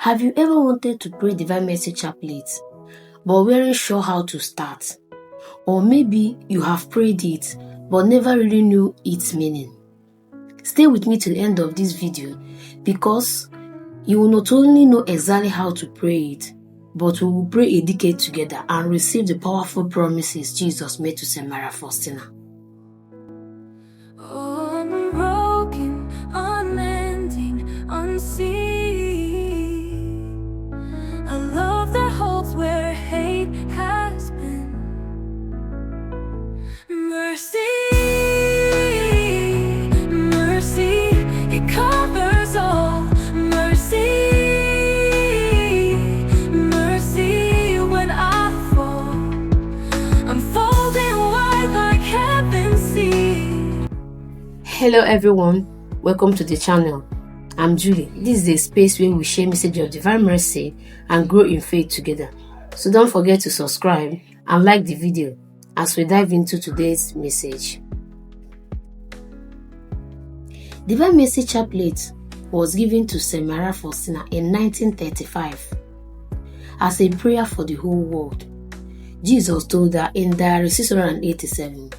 Have you ever wanted to pray Divine Mercy Chaplet, but weren't sure how to start? Or maybe you have prayed it, but never really knew its meaning? Stay with me to the end of this video, because you will not only know exactly how to pray it, but we will pray a decade together and receive the powerful promises Jesus made to St. Maria Faustina. Unbroken, unending, unseen. A love that holds where hate has been. Mercy, mercy, it covers all. Mercy, mercy, when I fall, unfolding wide like heaven seas. Hello everyone, welcome to the channel. I'm Julie. This is a space where we share messages of Divine Mercy and grow in faith together. So don't forget to subscribe and like the video as we dive into today's message. Divine Mercy Chaplet was given to St. Maria Faustina in 1935 as a prayer for the whole world. Jesus told her in Diary 687,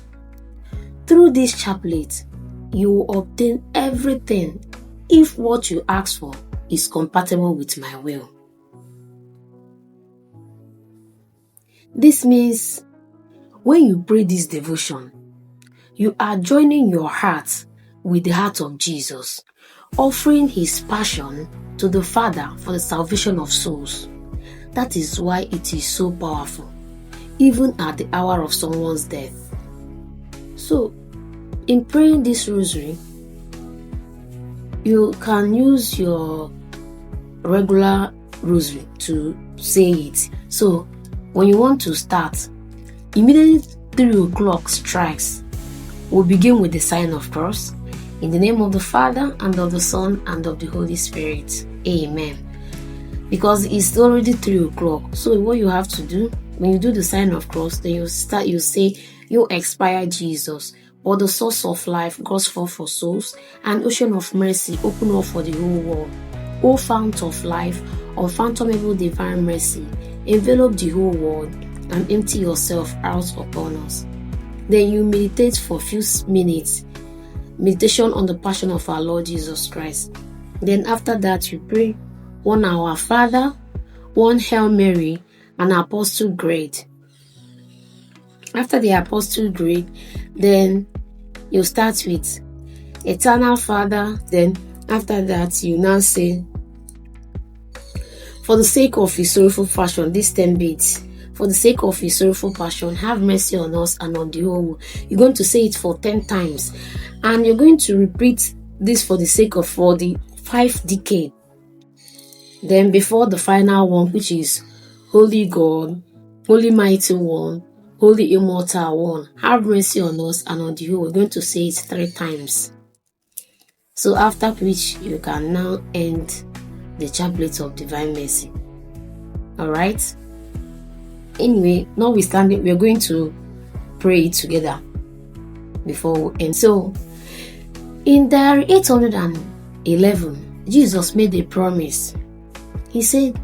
"Through this chaplet, you will obtain everything if what you ask for is compatible with my will." This means when you pray this devotion, you are joining your heart with the heart of Jesus, offering his passion to the Father for the salvation of souls. That is why it is so powerful, even at the hour of someone's death. So, in praying this rosary, you can use your regular rosary to say it. So, when you want to start, immediately 3 o'clock strikes, we'll begin with the sign of cross. In the name of the Father, and of the Son, and of the Holy Spirit. Amen. Because it's already 3 o'clock. So what you have to do, when you do the sign of cross, then you say, "You expire Jesus, but the source of life, God's fall for souls, and ocean of mercy, open up for the whole world. O fount of life, unfathomable divine mercy, envelop the whole world, and empty yourself out upon us." Then you meditate for a few minutes. Meditation on the passion of our Lord Jesus Christ. Then after that, you pray one Our Father, one Hail Mary, and Apostle Grade. After the Apostle Grade, then you start with Eternal Father. Then after that, you now say, "For the sake of his sorrowful passion," these 10 beads. "For the sake of his sorrowful passion, have mercy on us and on the whole world." You're going to say it for 10 times. And you're going to repeat this for the 5 decades. Then before the final one, which is Holy God, Holy Mighty One, Holy Immortal One, have mercy on us and on the whole. We're going to say it 3 times. So after which you can now end the chaplet of Divine Mercy. Alright? Anyway, notwithstanding, we're going to pray it together before we end. So, in Diary 811, Jesus made a promise. He said,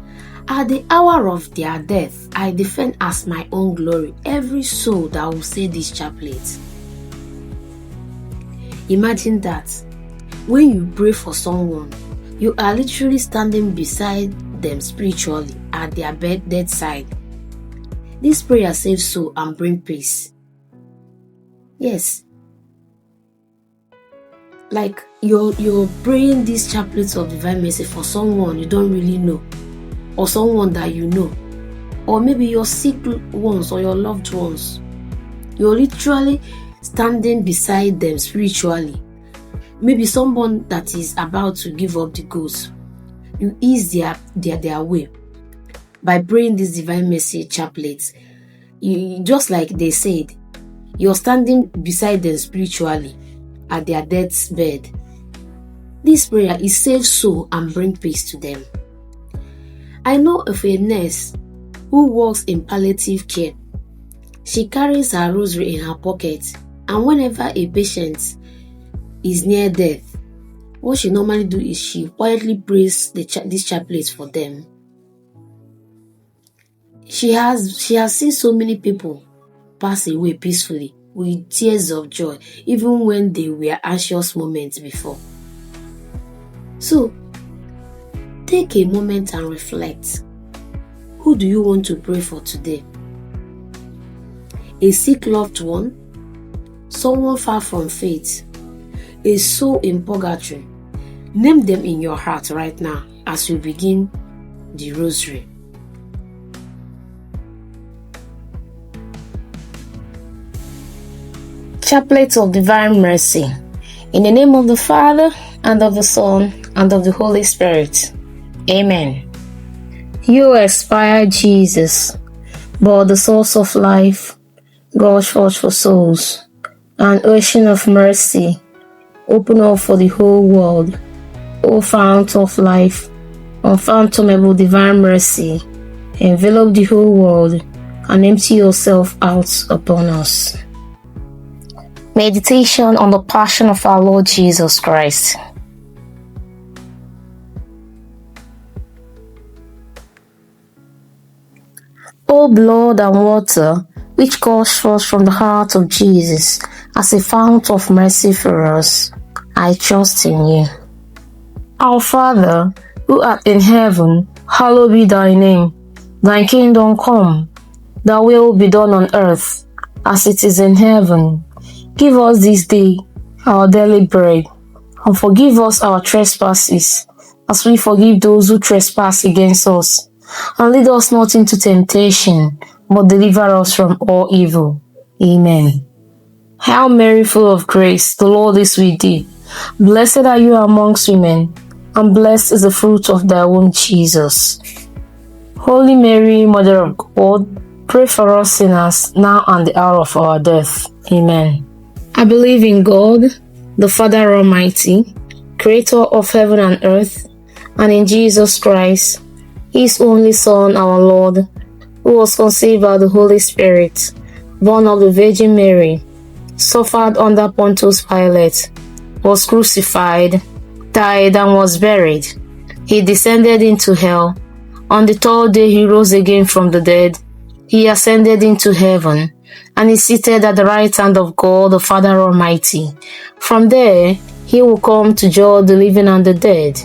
"At the hour of their death, I defend as my own glory every soul that will say this chaplet." Imagine that. When you pray for someone, you are literally standing beside them spiritually at their bedside. This prayer saves soul and brings peace. Yes. Like you're praying these chaplets of Divine Mercy for someone you don't really know, or someone that you know, or maybe your sick ones or your loved ones. You're literally standing beside them spiritually. Maybe someone that is about to give up the ghost. You ease their way by praying this Divine Mercy Chaplet. You, just like they said, you're standing beside them spiritually at their deathbed. This prayer is save soul and bring peace to them. I know of a nurse who works in palliative care. She carries her rosary in her pocket, and whenever a patient is near death, what she normally do is she quietly prays this chaplet for them. She has seen so many people pass away peacefully with tears of joy, even when they were anxious moments before. So, take a moment and reflect. Who do you want to pray for today? A sick loved one? Someone far from faith? A soul in purgatory? Name them in your heart right now as we begin the rosary. Chaplet of Divine Mercy. In the name of the Father, and of the Son, and of the Holy Spirit. Amen. You expired Jesus, but the source of life, God forged for souls, an ocean of mercy, open up for the whole world. O fount of life, unfathomable divine mercy, envelop the whole world and empty yourself out upon us. Meditation on the Passion of our Lord Jesus Christ. O blood and water, which gushed forth from the heart of Jesus as a fount of mercy for us, I trust in you. Our Father, who art in heaven, hallowed be thy name. Thy kingdom come, thy will be done on earth, as it is in heaven. Give us this day our daily bread, and forgive us our trespasses, as we forgive those who trespass against us. And lead us not into temptation, but deliver us from all evil. Amen. Hail Mary, full of grace, the Lord is with thee. Blessed are you amongst women, and blessed is the fruit of thy womb, Jesus. Holy Mary, Mother of God, pray for us sinners, now and the hour of our death. Amen. I believe in God, the Father Almighty, creator of heaven and earth, and in Jesus Christ, his only Son, our Lord, who was conceived by the Holy Spirit, born of the Virgin Mary, suffered under Pontius Pilate, was crucified, died, and was buried. He descended into hell. On the third day he rose again from the dead. He ascended into heaven, and is seated at the right hand of God the Father Almighty. From there he will come to judge the living and the dead.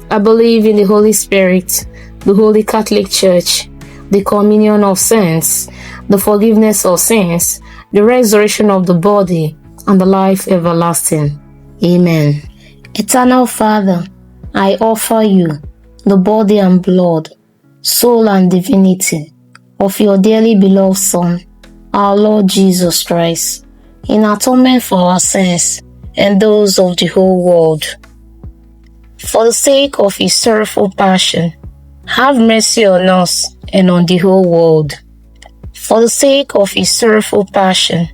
I believe in the Holy Spirit, the Holy Catholic Church, the communion of saints, the forgiveness of sins, the resurrection of the body, and the life everlasting. Amen. Eternal Father, I offer you the body and blood, soul and divinity of your dearly beloved Son, our Lord Jesus Christ, in atonement for our sins and those of the whole world. For the sake of his sorrowful passion, have mercy on us and on the whole world. For the sake of his sorrowful passion,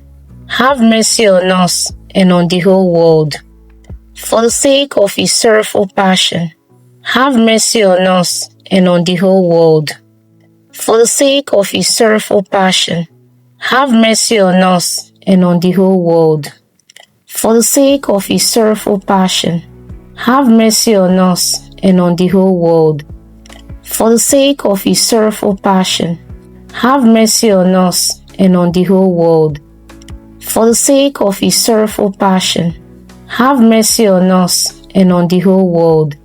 have mercy on us and on the whole world. For the sake of his sorrowful passion, have mercy on us and on the whole world. For the sake of his sorrowful passion, have mercy on us and on the whole world. For the sake of his sorrowful passion, have mercy on us and on the whole world. For the sake of his sorrowful passion, have mercy on us and on the whole world. For the sake of his sorrowful passion, have mercy on us and on the whole world.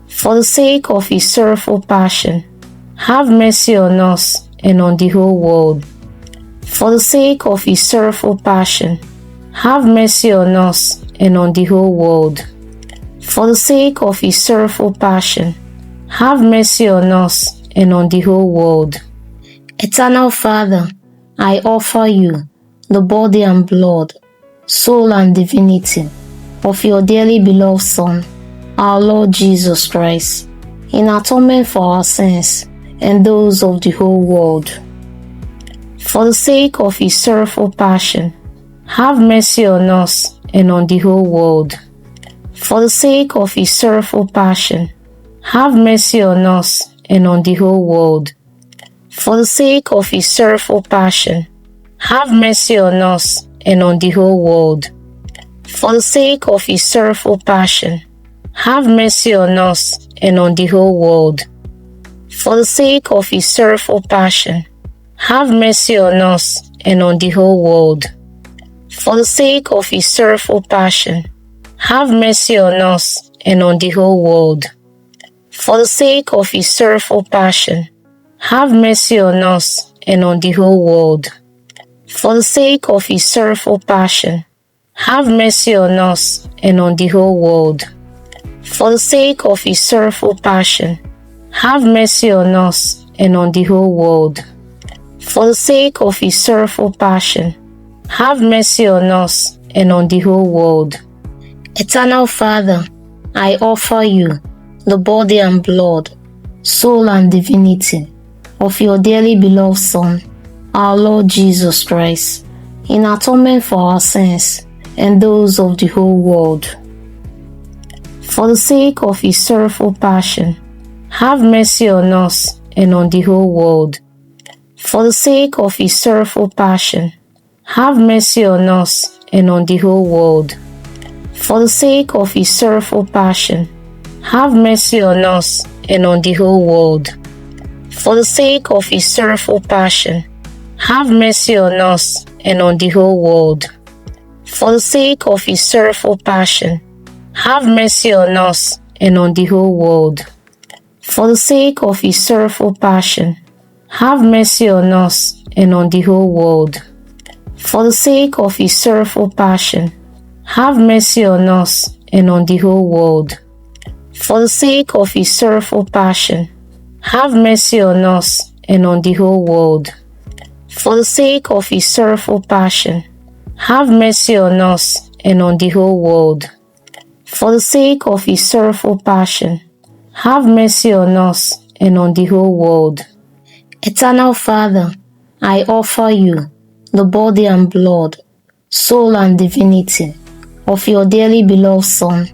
For the sake of his sorrowful passion, have mercy on us and on the whole world. For the sake of his sorrowful passion, have mercy on us and on the whole world. For the sake of his sorrowful passion, have mercy on us and on the whole world. Eternal Father, I offer you the body and blood, soul and divinity of your dearly beloved Son, our Lord Jesus Christ, in atonement for our sins and those of the whole world. For the sake of his sorrowful passion, have mercy on us and on the whole world. For the sake of his sorrowful passion, have mercy on us and on the whole world. For the sake of his sorrowful passion, have mercy on us and on the whole world. For the sake of his sorrowful passion, have mercy on us and on the whole world. For the sake of his sorrowful passion, have mercy on us and on the whole world. For the sake of his sorrowful passion, have mercy on us and on the whole world. For the sake of his sorrowful passion, have mercy on us and on the whole world. For the sake of his sorrowful passion, have mercy on us and on the whole world. For the sake of his sorrowful passion, have mercy on us and on the whole world. For the sake of his sorrowful passion, have mercy on us and on the whole world. Eternal Father, I offer you the body and blood, soul and divinity of your dearly beloved Son, our Lord Jesus Christ, in atonement for our sins and those of the whole world. For the sake of his sorrowful passion, have mercy on us and on the whole world. For the sake of his sorrowful passion, have mercy on us and on the whole world. For the sake of his sorrowful passion, have mercy on us and on the whole world. For the sake of his sorrowful passion, have mercy on us and on the whole world. For the sake of his sorrowful passion, have mercy on us and on the whole world. For the sake of his sorrowful passion, have mercy on us and on the whole world. For the sake of his sorrowful passion, have mercy on us and on the whole world. For the sake of his sorrowful passion, have mercy on us and on the whole world. For the sake of his sorrowful passion, have mercy on us and on the whole world. For the sake of his sorrowful passion, have mercy on us and on the whole world. Eternal Father, I offer you the body and blood, soul and divinity of your dearly beloved Son,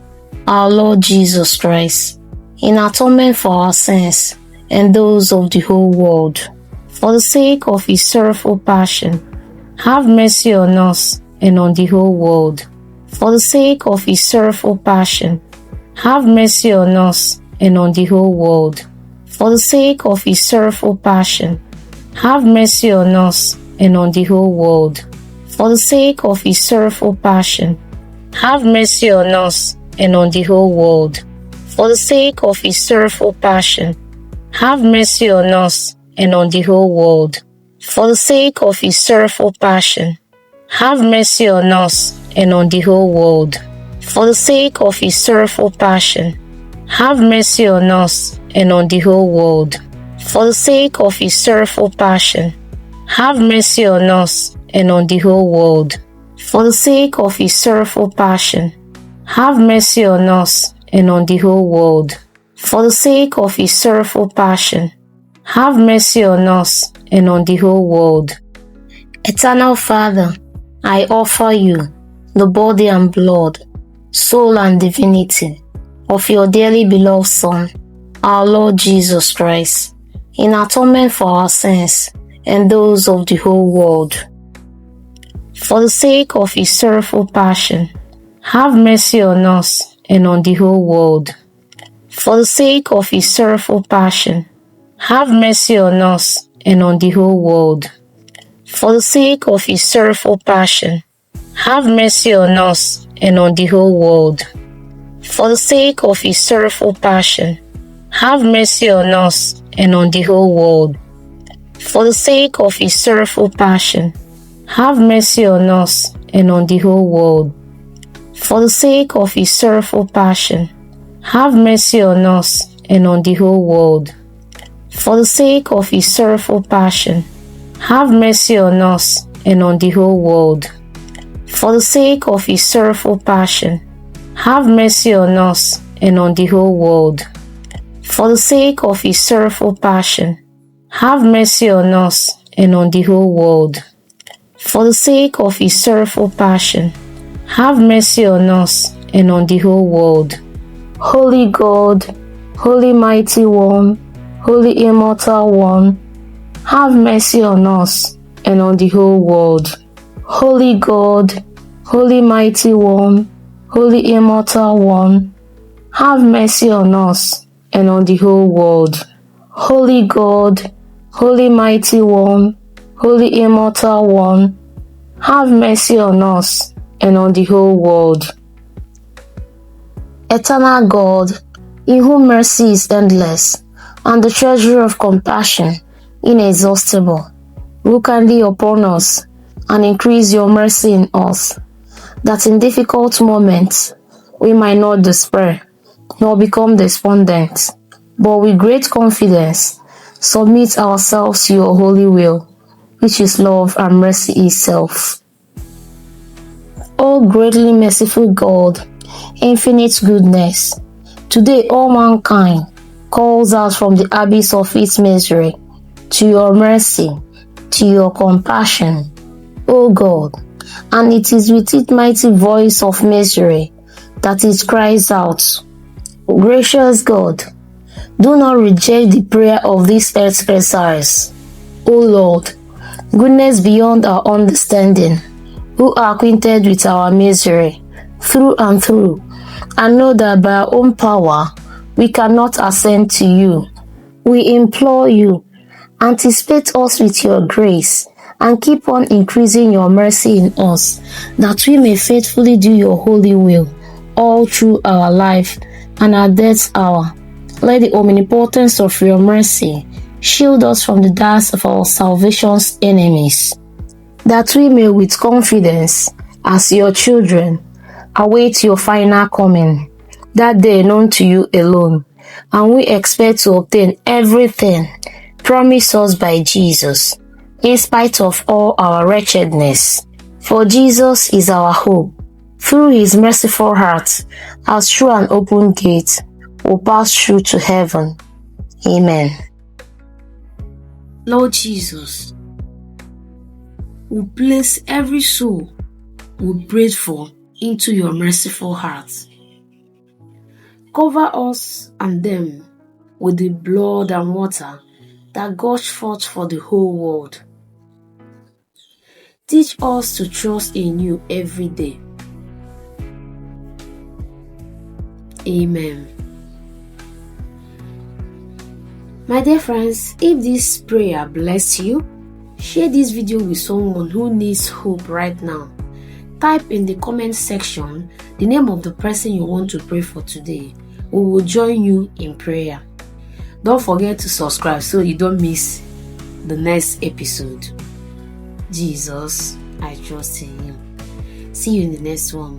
our Lord Jesus Christ, in atonement for our sins and those of the whole world. For the sake of his sorrowful passion, have mercy on us and on the whole world. For the sake of his sorrowful passion, have mercy on us and on the whole world. For the sake of his sorrowful passion, have mercy on us and on the whole world. For the sake of his sorrowful passion, have mercy on us and on the whole world. For the sake of his sorrowful passion, have mercy on us and on the whole world. For the sake of his sorrowful passion, have mercy on us and on the whole world. For the sake of his sorrowful passion, have mercy on us and on the whole world. For the sake of his sorrowful passion, have mercy on us and on the whole world. For the sake of his sorrowful passion, have mercy on us and on the whole world. For the sake of his sorrowful passion, have mercy on us and on the whole world. Eternal Father, I offer you the body and blood, soul and divinity of your dearly beloved Son, our Lord Jesus Christ, in atonement for our sins and those of the whole world. For the sake of his sorrowful passion, have mercy on us and on the whole world. For the sake of his sorrowful passion, have mercy on us and on the whole world. For the sake of his sorrowful passion, have mercy on us and on the whole world. For the sake of his sorrowful passion, have mercy on us and on the whole world. For the sake of his sorrowful passion, have mercy on us and on the whole world. For the sake of his sorrowful passion, have mercy on us and on the whole world. For the sake of his sorrowful passion, have mercy on us and on the whole world. For the sake of his sorrowful passion, have mercy on us and on the whole world. For the sake of his sorrowful passion, have mercy on us and on the whole world. For the sake of his sorrowful passion, have mercy on us and on the whole world. Holy God, Holy Mighty One, Holy Immortal One, have mercy on us and on the whole world. Holy God, Holy Mighty One, Holy Immortal One, have mercy on us and on the whole world. Holy God, Holy Mighty One, Holy Immortal One, have mercy on us and on the whole world. Eternal God, in whom mercy is endless, and the treasure of compassion inexhaustible, look kindly upon us and increase your mercy in us, that in difficult moments we might not despair, nor become despondent, but with great confidence submit ourselves to your holy will, which is love and mercy itself. O greatly merciful God, infinite goodness, today all mankind calls out from the abyss of its misery to your mercy, to your compassion, O God, and it is with its mighty voice of misery that it cries out, Gracious God, do not reject the prayer of these earth's exiles. O Lord, goodness beyond our understanding, who are acquainted with our misery through and through, and know that by our own power we cannot ascend to you. We implore you, anticipate us with your grace, and keep on increasing your mercy in us, that we may faithfully do your holy will all through our life and our death hour. Let the omnipotence of your mercy shield us from the darts of our salvation's enemies, that we may with confidence, as your children, await your final coming, that day known to you alone, and we expect to obtain everything promised us by Jesus, in spite of all our wretchedness. For Jesus is our hope. Through his merciful heart, as through an open gate, will pass through to heaven. Amen. Lord Jesus, we place every soul we prayed for into your merciful heart. Cover us and them with the blood and water that gush forth for the whole world. Teach us to trust in you every day. Amen. My dear friends, if this prayer blessed you, share this video with someone who needs hope right now. Type in the comment section the name of the person you want to pray for today. We will join you in prayer. Don't forget to subscribe so you don't miss the next episode. Jesus, I trust in you. See you in the next one.